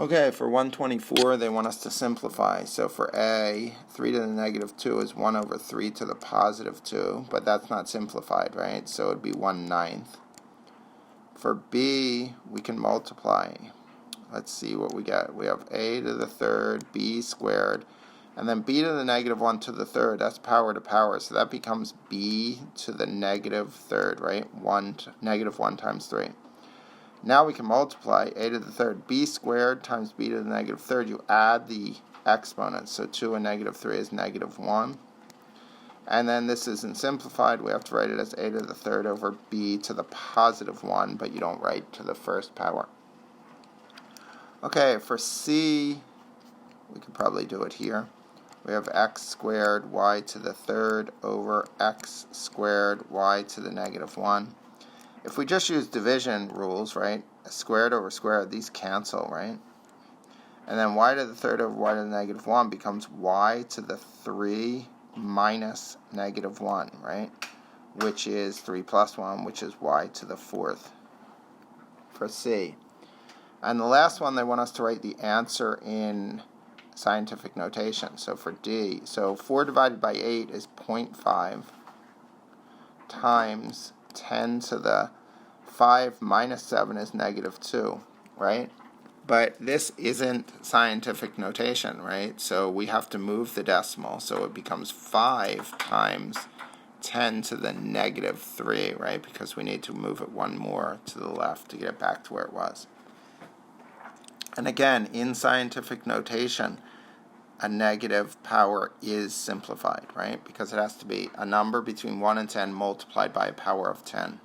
Okay, for 124, they want us to simplify. So for A, 3 to the negative 2 is 1 over 3 to the positive 2, but that's not simplified, right? So it would be 1/9. For B, we can multiply. Let's see what we get. We have A to the third, B squared, and then B to the negative 1 to the third. That's power to power, so that becomes B to the negative third, right? Negative 1 times 3. Now we can multiply A to the third, B squared times B to the negative third. You add the exponents, so 2 and negative 3 is negative 1. And then this isn't simplified. We have to write it as A to the third over B to the positive 1, but you don't write to the first power. Okay, for C, we could probably do it here. We have x squared y to the third over x squared y to the negative 1. If we just use division rules, right, squared over squared, these cancel, right? And then y to the third over y to the negative 1 becomes y to the 3 minus negative 1, right? Which is 3 plus 1, which is y to the fourth for C. And the last one, they want us to write the answer in scientific notation. So for D, so 4 divided by 8 is 0.5 times 10 to the 5 minus 7 is negative 2, right? But this isn't scientific notation, right? So we have to move the decimal. So it becomes 5 times 10 to the negative 3, right? Because we need to move it one more to the left to get it back to where it was. And again, in scientific notation, a negative power is simplified, right? Because it has to be a number between 1 and 10 multiplied by a power of 10.